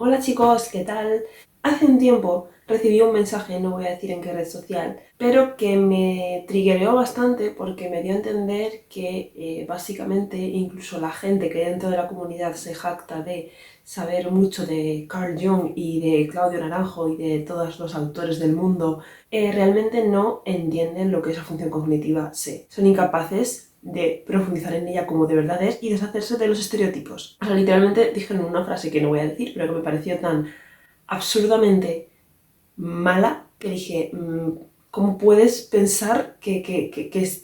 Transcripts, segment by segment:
Hola chicos, ¿qué tal? Hace un tiempo recibí un mensaje, no voy a decir en qué red social, pero que me triggereó bastante porque me dio a entender que básicamente incluso la gente que dentro de la comunidad se jacta de saber mucho de Carl Jung y de Claudio Naranjo y de todos los autores del mundo, realmente no entienden lo que es la función cognitiva C. Son incapaces de profundizar en ella como de verdad es y deshacerse de los estereotipos. O sea, literalmente dijeron una frase que no voy a decir, pero que me pareció tan absurdamente mala que dije, ¿cómo puedes pensar que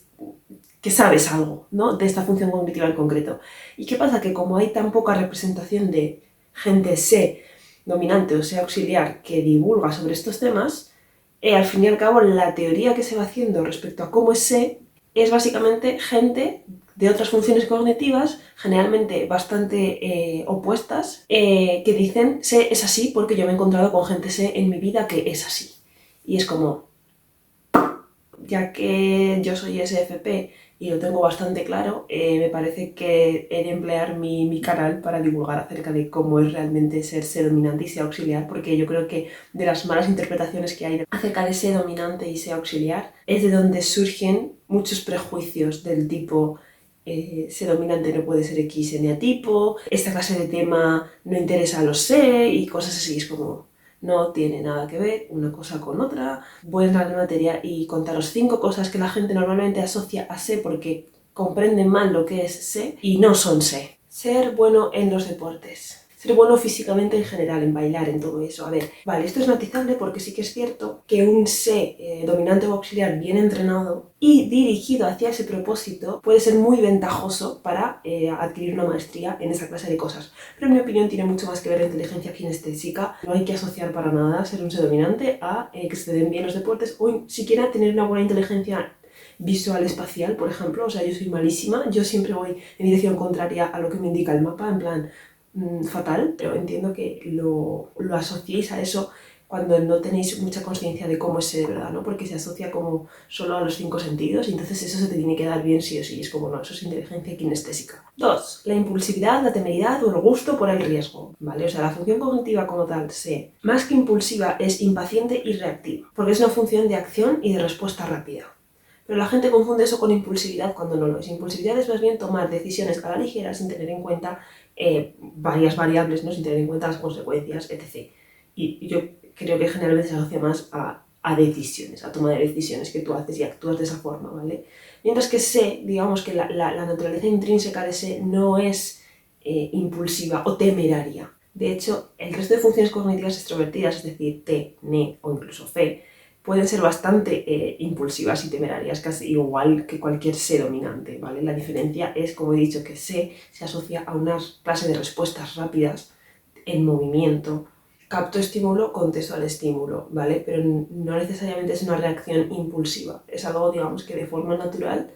sabes algo, ¿no?, de esta función cognitiva en concreto? ¿Y qué pasa? Que como hay tan poca representación de gente C dominante o sea auxiliar que divulga sobre estos temas, al fin y al cabo la teoría que se va haciendo respecto a cómo es C es básicamente gente de otras funciones cognitivas, generalmente bastante opuestas, que dicen C es así porque yo me he encontrado con gente C en mi vida que es así. Y es como, ya que yo soy SFP y lo tengo bastante claro, me parece que he de emplear mi canal para divulgar acerca de cómo es realmente ser C dominante y C auxiliar, porque yo creo que de las malas interpretaciones que hay acerca de C dominante y C auxiliar es de donde surgen muchos prejuicios del tipo C dominante no puede ser X eneatipo, esta clase de tema no interesa a los C y cosas así. Es como, no tiene nada que ver una cosa con otra. Voy a entrar en materia y contaros 5 cosas que la gente normalmente asocia a C porque comprenden mal lo que es C y no son C. Ser bueno en los deportes. Ser bueno físicamente en general, en bailar, en todo eso. A ver, vale, esto es matizable porque sí que es cierto que un C dominante o auxiliar bien entrenado y dirigido hacia ese propósito puede ser muy ventajoso para adquirir una maestría en esa clase de cosas. Pero en mi opinión tiene mucho más que ver la inteligencia kinestésica. No hay que asociar para nada ser un C dominante a que se te den bien los deportes o siquiera tener una buena inteligencia visual espacial, por ejemplo. O sea, yo soy malísima, yo siempre voy en dirección contraria a lo que me indica el mapa, en plan fatal, pero entiendo que lo asociéis a eso cuando no tenéis mucha conciencia de cómo es ser de verdad, ¿no? Porque se asocia como solo a los 5 sentidos y entonces eso se te tiene que dar bien sí o sí. Es como, no, eso es inteligencia kinestésica. 2. La impulsividad, la temeridad o el gusto por el riesgo, ¿vale? O sea, la función cognitiva como tal, C, más que impulsiva, es impaciente y reactiva, porque es una función de acción y de respuesta rápida. Pero la gente confunde eso con impulsividad cuando no lo es. Impulsividad es más bien tomar decisiones a la ligera sin tener en cuenta varias variables, ¿no? Sin tener en cuenta las consecuencias, etc. Y yo creo que generalmente se asocia más a decisiones, a toma de decisiones que tú haces y actúas de esa forma, ¿vale? Mientras que C, digamos que la naturaleza intrínseca de C no es impulsiva o temeraria. De hecho, el resto de funciones cognitivas extrovertidas, es decir, T, N o incluso F, pueden ser bastante impulsivas y temerarias, casi igual que cualquier C dominante, ¿vale? La diferencia es, como he dicho, que C se asocia a una clase de respuestas rápidas en movimiento. Capto estímulo, contesto al estímulo, ¿vale? Pero no necesariamente es una reacción impulsiva. Es algo, digamos, que de forma natural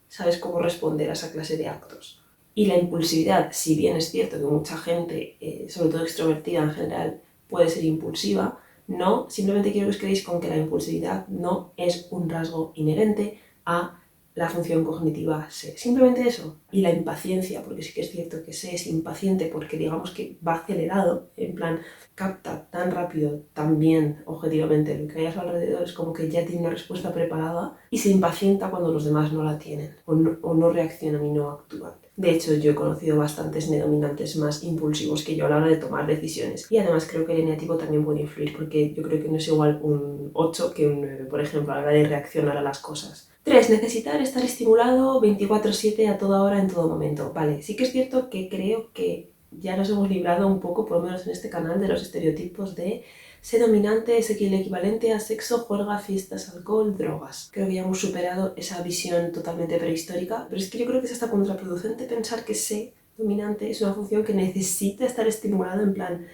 sabes cómo responder a esa clase de actos. Y la impulsividad, si bien es cierto que mucha gente, sobre todo extrovertida en general, puede ser impulsiva, no, simplemente quiero que os quedéis con que la impulsividad no es un rasgo inherente a la función cognitiva C. Simplemente eso. Y la impaciencia, porque sí que es cierto que C es impaciente porque digamos que va acelerado, en plan capta tan rápido, tan bien, objetivamente, lo que hay a su alrededor, es como que ya tiene una respuesta preparada y se impacienta cuando los demás no la tienen o no reaccionan y no actúan. De hecho, yo he conocido bastantes dominantes más impulsivos que yo a la hora de tomar decisiones. Y además creo que el eneatipo también puede influir, porque yo creo que no es igual un 8 que un 9, por ejemplo, a la hora de reaccionar a las cosas. 3. Necesitar estar estimulado 24/7 a toda hora, en todo momento. Vale, sí que es cierto que creo que ya nos hemos librado un poco, por lo menos en este canal, de los estereotipos de ser dominante es el equivalente a sexo, juerga, fiestas, alcohol, drogas. Creo que ya hemos superado esa visión totalmente prehistórica, pero es que yo creo que es hasta contraproducente pensar que ser dominante es una función que necesita estar estimulada, en plan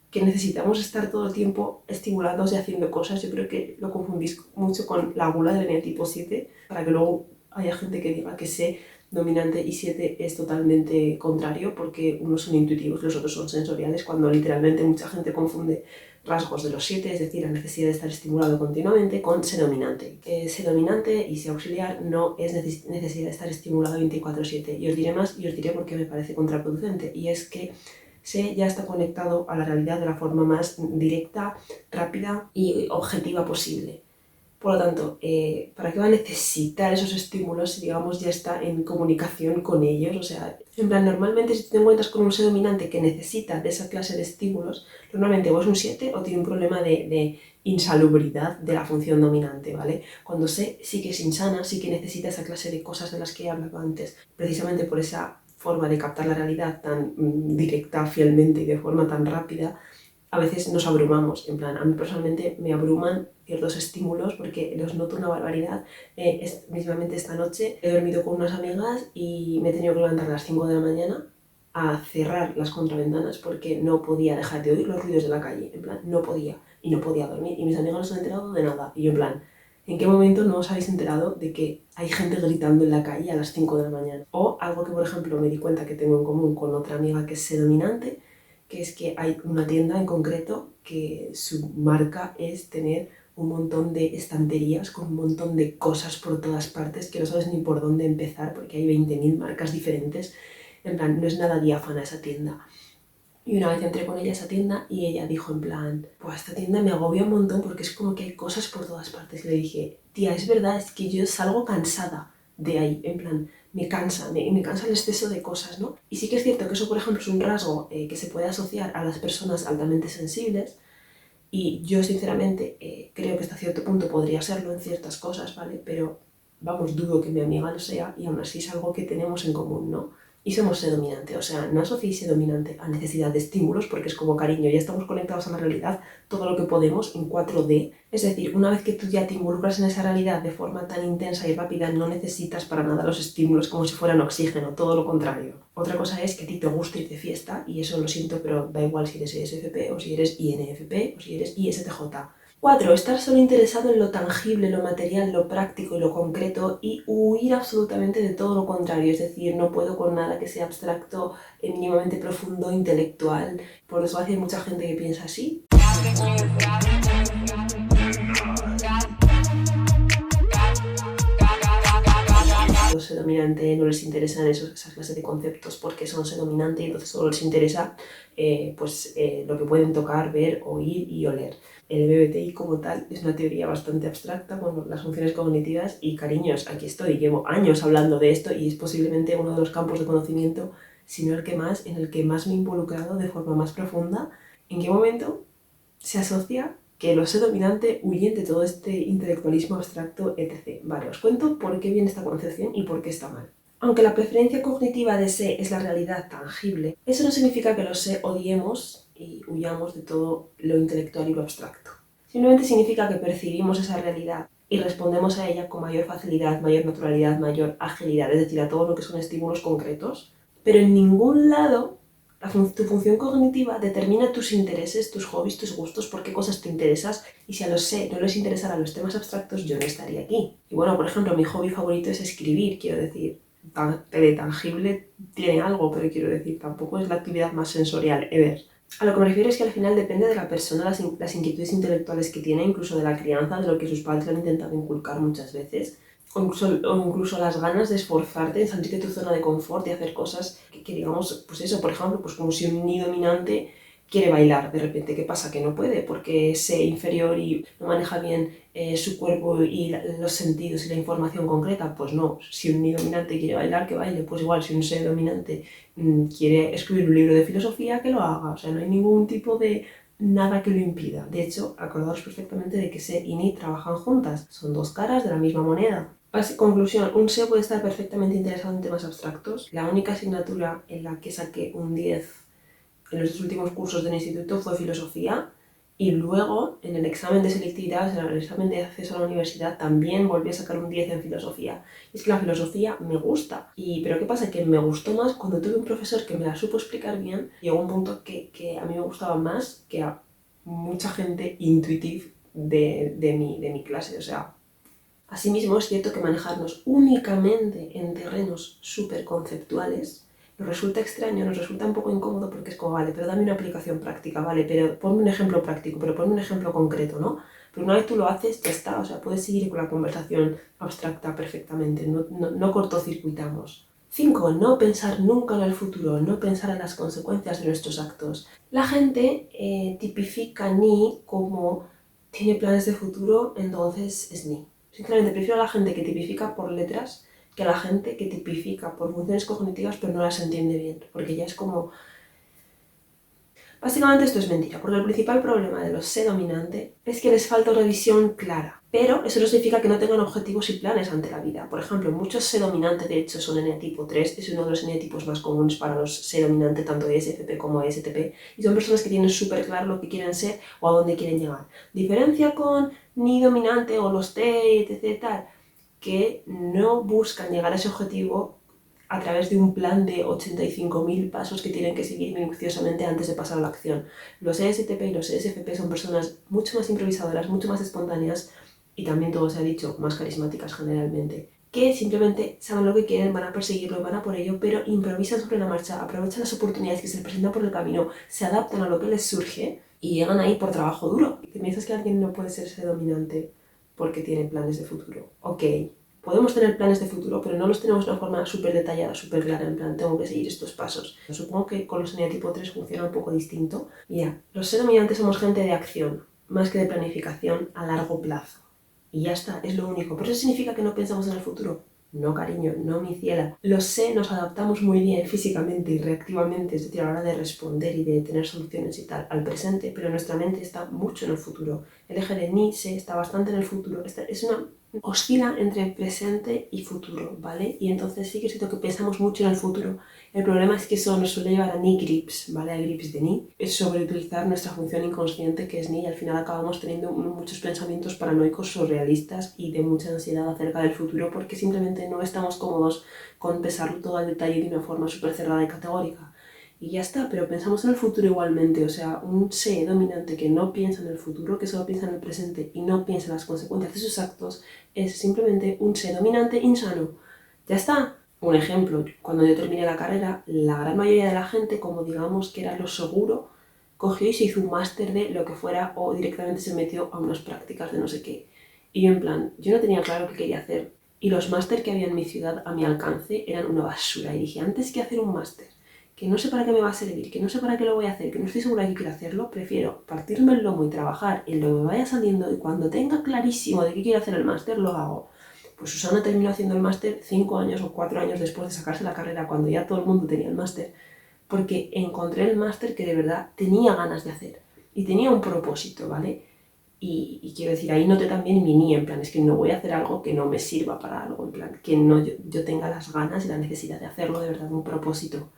que necesitamos estar todo el tiempo estimulados y haciendo cosas. Yo creo que lo confundís mucho con la gula del eneatipo 7, para que luego haya gente que diga que sé dominante y 7 es totalmente contrario, porque unos son intuitivos, los otros son sensoriales, cuando literalmente mucha gente confunde rasgos de los 7, es decir, la necesidad de estar estimulado continuamente, con ser dominante. Ser dominante y ser auxiliar no es necesidad de estar estimulado 24/7. Y os diré más y os diré por qué me parece contraproducente, y es que Se ya está conectado a la realidad de la forma más directa, rápida y objetiva posible. Por lo tanto, ¿para qué va a necesitar esos estímulos si, digamos, ya está en comunicación con ellos? O sea, en plan, normalmente si te encuentras con un ser dominante que necesita de esa clase de estímulos, normalmente o es un 7 o tiene un problema de insalubridad de la función dominante, ¿vale? Cuando sí que es insana, sí que necesita esa clase de cosas de las que he hablado antes, precisamente por esa forma de captar la realidad tan directa, fielmente y de forma tan rápida. A veces nos abrumamos, en plan, a mí personalmente me abruman ciertos estímulos porque los noto una barbaridad. Mismamente esta noche he dormido con unas amigas y me he tenido que levantar a las 5 de la mañana a cerrar las contraventanas porque no podía dejar de oír los ruidos de la calle, en plan, no podía, y no podía dormir, y mis amigas no se han enterado de nada, y yo en plan, ¿en qué momento no os habéis enterado de que hay gente gritando en la calle a las 5 de la mañana? O algo que, por ejemplo, me di cuenta que tengo en común con otra amiga que es dominante, que es que hay una tienda en concreto que su marca es tener un montón de estanterías con un montón de cosas por todas partes que no sabes ni por dónde empezar porque hay 20.000 marcas diferentes. En plan, no es nada diáfana esa tienda. Y una vez entré con ella a esa tienda y ella dijo en plan, pues esta tienda me agobia un montón porque es como que hay cosas por todas partes. Y le dije, tía, es verdad, es que yo salgo cansada de ahí, en plan, me cansa el exceso de cosas, ¿no? Y sí que es cierto que eso, por ejemplo, es un rasgo que se puede asociar a las personas altamente sensibles y yo, sinceramente, creo que hasta cierto punto podría serlo en ciertas cosas, ¿vale? Pero, vamos, dudo que mi amiga lo sea y aún así es algo que tenemos en común, ¿no? Y somos ser dominante, o sea, no asociéis ser dominante a necesidad de estímulos porque es como cariño, ya estamos conectados a la realidad todo lo que podemos en 4D. Es decir, una vez que tú ya te involucras en esa realidad de forma tan intensa y rápida, no necesitas para nada los estímulos como si fueran oxígeno, todo lo contrario. Otra cosa es que a ti te guste ir de fiesta y eso lo siento, pero da igual si eres ESFP o si eres INFP o si eres ISTJ. 4. Estar solo interesado en lo tangible, lo material, lo práctico y lo concreto y huir absolutamente de todo lo contrario. Es decir, no puedo con nada que sea abstracto, mínimamente profundo, intelectual. Por desgracia hay mucha gente que piensa así. Los dominante no les interesan esas clases de conceptos porque son dominante y entonces solo les interesa lo que pueden tocar, ver, oír y oler. El MBTI como tal es una teoría bastante abstracta con las funciones cognitivas y cariños, aquí estoy, llevo años hablando de esto y es posiblemente uno de los campos de conocimiento, si no el que más, en el que más me he involucrado de forma más profunda. ¿En qué momento se asocia que lo sé dominante huyen de todo este intelectualismo abstracto, etc.? Vale, os cuento por qué viene esta concepción y por qué está mal. Aunque la preferencia cognitiva de sé es la realidad tangible, eso no significa que los sé odiemos y huyamos de todo lo intelectual y lo abstracto. Simplemente significa que percibimos esa realidad y respondemos a ella con mayor facilidad, mayor naturalidad, mayor agilidad, es decir, a todo lo que son estímulos concretos. Pero en ningún lado tu función cognitiva determina tus intereses, tus hobbies, tus gustos, por qué cosas te interesas, y si a los sé no les interesaran los temas abstractos, yo no estaría aquí. Y bueno, por ejemplo, mi hobby favorito es escribir, quiero decir, de tangible tiene algo, pero quiero decir, tampoco es la actividad más sensorial ever. A lo que me refiero es que al final depende de la persona, las inquietudes intelectuales que tiene, incluso de la crianza, de lo que sus padres le han intentado inculcar muchas veces, o incluso las ganas de esforzarte en salir de tu zona de confort y hacer cosas que digamos, pues eso, por ejemplo, pues como si un ni dominante quiere bailar de repente, ¿qué pasa? Que no puede porque es inferior y no maneja bien su cuerpo y los sentidos y la información concreta. Pues no, si un ni dominante quiere bailar, que baile. Pues igual, si un ser dominante quiere escribir un libro de filosofía, que lo haga. O sea, no hay ningún tipo de nada que lo impida. De hecho, acordaos perfectamente de que SE y NI trabajan juntas. Son dos caras de la misma moneda. Conclusión, un SE puede estar perfectamente interesado en temas abstractos. La única asignatura en la que saqué un 10 en los dos últimos cursos del instituto fue filosofía y luego en el examen de selectividad, en el examen de acceso a la universidad, también volví a sacar un 10 en filosofía. Y es que la filosofía me gusta. Pero ¿qué pasa? Que me gustó más cuando tuve un profesor que me la supo explicar bien. Llegó un punto que a mí me gustaba más que a mucha gente intuitiva de mi clase. O sea, asimismo es cierto que manejarnos únicamente en terrenos súper conceptuales nos resulta extraño, nos resulta un poco incómodo porque es como, vale, pero dame una aplicación práctica, vale, pero ponme un ejemplo práctico, pero ponme un ejemplo concreto, ¿no? Pero una vez tú lo haces, ya está, o sea, puedes seguir con la conversación abstracta perfectamente, no cortocircuitamos. 5. No pensar nunca en el futuro, no pensar en las consecuencias de nuestros actos. La gente tipifica ni como tiene planes de futuro, entonces es ni. Sinceramente, prefiero a la gente que tipifica por letras que a la gente que tipifica por funciones cognitivas pero no las entiende bien, porque ya es como... Básicamente esto es mentira, porque el principal problema de los sé dominante es que les falta una visión clara. Pero eso no significa que no tengan objetivos y planes ante la vida. Por ejemplo, muchos sé dominante de hecho son eneatipo 3, es uno de los eneatipos más comunes para los sé dominante, tanto ESFP como ESTP, y son personas que tienen súper claro lo que quieren ser o a dónde quieren llegar. Diferencia con ni dominante o los T, etc. tal, que no buscan llegar a ese objetivo a través de un plan de 85.000 pasos que tienen que seguir minuciosamente antes de pasar a la acción. Los ESTP y los ESFP son personas mucho más improvisadoras, mucho más espontáneas y también, todo se ha dicho, más carismáticas generalmente, que simplemente saben lo que quieren, van a perseguirlo, van a por ello, pero improvisan sobre la marcha, aprovechan las oportunidades que se les presentan por el camino, se adaptan a lo que les surge y llegan ahí por trabajo duro. ¿Te piensas que alguien no puede ser dominante porque tiene planes de futuro? Ok, podemos tener planes de futuro, pero no los tenemos de una forma súper detallada, súper clara, en plan, tengo que seguir estos pasos. Supongo que con los eneatipo 3 funciona un poco distinto. Ya, los ser dominantes somos gente de acción, más que de planificación a largo plazo. Y ya está, es lo único. ¿Pero eso significa que no pensamos en el futuro? No, cariño, no, mi ciela. Los sé nos adaptamos muy bien físicamente y reactivamente, es decir, a la hora de responder y de tener soluciones y tal, al presente, pero nuestra mente está mucho en el futuro. El eje de ni, sé, está bastante en el futuro. Es una oscila entre presente y futuro, ¿vale? Y entonces sí que siento que pensamos mucho en el futuro. El problema es que eso nos suele llevar a ni grips, ¿vale? A grips de ni. Es sobreutilizar nuestra función inconsciente que es ni y al final acabamos teniendo muchos pensamientos paranoicos surrealistas y de mucha ansiedad acerca del futuro porque simplemente no estamos cómodos con pensarlo todo al detalle de una forma súper cerrada y categórica. Y ya está, pero pensamos en el futuro igualmente, o sea, un sé dominante que no piensa en el futuro, que solo piensa en el presente y no piensa en las consecuencias de sus actos, es simplemente un sé dominante insano. Ya está. Un ejemplo, cuando yo terminé la carrera, la gran mayoría de la gente, como digamos que era lo seguro, cogió y se hizo un máster de lo que fuera o directamente se metió a unas prácticas de no sé qué. Y yo en plan, yo no tenía claro qué quería hacer. Y los máster que había en mi ciudad a mi alcance eran una basura. Y dije, antes que hacer un máster que no sé para qué me va a servir, que no sé para qué lo voy a hacer, que no estoy segura de que quiero hacerlo, prefiero partirme el lomo y trabajar en lo que me vaya saliendo y cuando tenga clarísimo de qué quiero hacer el máster, lo hago. Pues Susana terminó haciendo el máster 5 años o 4 años después de sacarse la carrera, cuando ya todo el mundo tenía el máster, porque encontré el máster que de verdad tenía ganas de hacer y tenía un propósito, ¿vale? Y quiero decir, ahí noté también mi ni, en plan, es que no voy a hacer algo que no me sirva para algo, en plan, que no yo tenga las ganas y la necesidad de hacerlo de verdad, un propósito.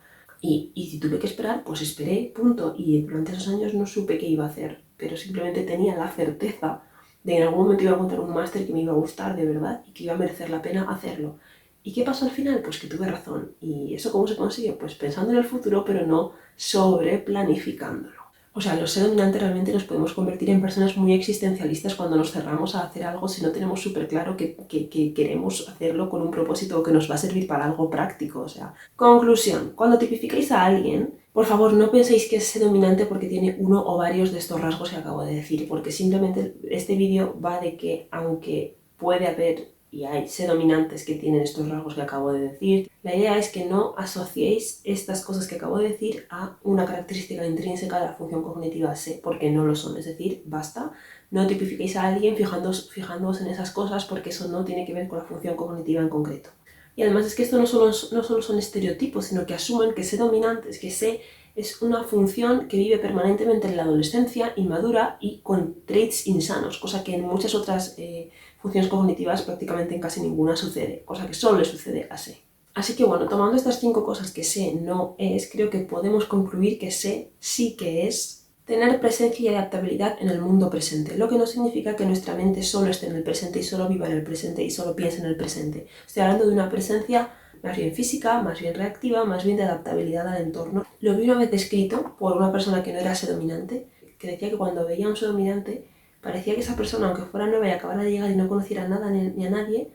Y si tuve que esperar, pues esperé, punto. Y durante esos años no supe qué iba a hacer, pero simplemente tenía la certeza de que en algún momento iba a encontrar un máster que me iba a gustar de verdad y que iba a merecer la pena hacerlo. ¿Y qué pasó al final? Pues que tuve razón. ¿Y eso cómo se consigue? Pues pensando en el futuro, pero no sobre planificándolo. O sea, los ser dominantes realmente nos podemos convertir en personas muy existencialistas cuando nos cerramos a hacer algo si no tenemos súper claro que queremos hacerlo con un propósito o que nos va a servir para algo práctico. O sea, conclusión, cuando tipificáis a alguien, por favor no penséis que es ser dominante porque tiene uno o varios de estos rasgos que acabo de decir, porque simplemente este vídeo va de que aunque puede haber y hay sé dominantes que tienen estos rasgos que acabo de decir, la idea es que no asociéis estas cosas que acabo de decir a una característica intrínseca de la función cognitiva sé, porque no lo son. Es decir, basta, no tipifiquéis a alguien fijándoos en esas cosas porque eso no tiene que ver con la función cognitiva en concreto. Y además es que esto no solo son estereotipos, sino que asumen que sé dominantes, que sé es una función que vive permanentemente en la adolescencia, inmadura y con traits insanos, cosa que en muchas otras funciones cognitivas prácticamente en casi ninguna sucede, cosa que solo le sucede a sé. Así que bueno, tomando estas 5 cosas que sé no es, creo que podemos concluir que sé sí que es tener presencia y adaptabilidad en el mundo presente, lo que no significa que nuestra mente solo esté en el presente y solo viva en el presente y solo piense en el presente. Estoy hablando de una presencia más bien física, más bien reactiva, más bien de adaptabilidad al entorno. Lo vi una vez descrito por una persona que no era dominante, que decía que cuando veía a un dominante parecía que esa persona, aunque fuera nueva y acabara de llegar y no conociera nada ni a nadie,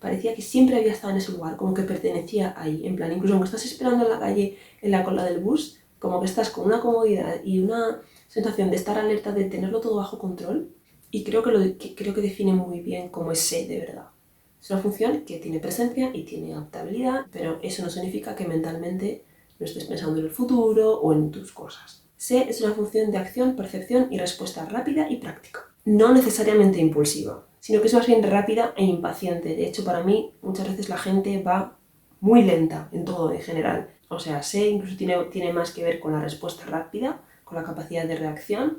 parecía que siempre había estado en ese lugar, como que pertenecía ahí. En plan, incluso aunque estás esperando en la calle, en la cola del bus, como que estás con una comodidad y una sensación de estar alerta, de tenerlo todo bajo control. Y creo que define muy bien cómo es sé de verdad. Es una función que tiene presencia y tiene adaptabilidad, pero eso no significa que mentalmente no estés pensando en el futuro o en tus cosas. Sé es una función de acción, percepción y respuesta rápida y práctica. No necesariamente impulsiva, sino que es más bien rápida e impaciente. De hecho, para mí, muchas veces la gente va muy lenta en todo en general. O sea, sé incluso tiene más que ver con la respuesta rápida, con la capacidad de reacción,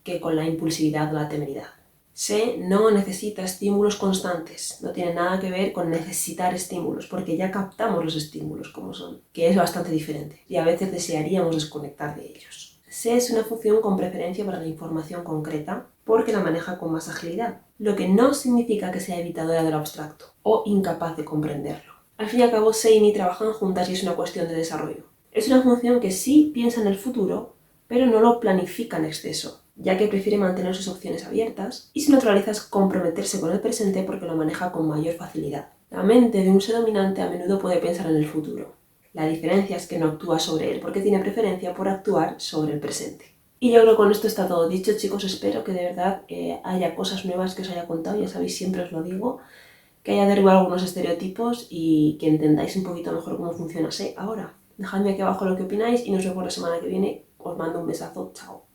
que con la impulsividad o la temeridad. Se no necesita estímulos constantes, no tiene nada que ver con necesitar estímulos, porque ya captamos los estímulos como son, que es bastante diferente, y a veces desearíamos desconectar de ellos. Se es una función con preferencia para la información concreta, porque la maneja con más agilidad, lo que no significa que sea evitadora de lo abstracto o incapaz de comprenderlo. Al fin y al cabo, Se y Ni trabajan juntas y es una cuestión de desarrollo. Es una función que sí piensa en el futuro, pero no lo planifica en exceso, ya que prefiere mantener sus opciones abiertas, y su naturaleza es comprometerse con el presente porque lo maneja con mayor facilidad. La mente de un ser dominante a menudo puede pensar en el futuro. La diferencia es que no actúa sobre él porque tiene preferencia por actuar sobre el presente. Y yo creo que con esto está todo dicho, chicos. Espero que de verdad haya cosas nuevas que os haya contado, ya sabéis, siempre os lo digo, que haya derribado algunos estereotipos y que entendáis un poquito mejor cómo funciona SE ahora. Dejadme aquí abajo lo que opináis y nos vemos la semana que viene. Os mando un besazo, chao.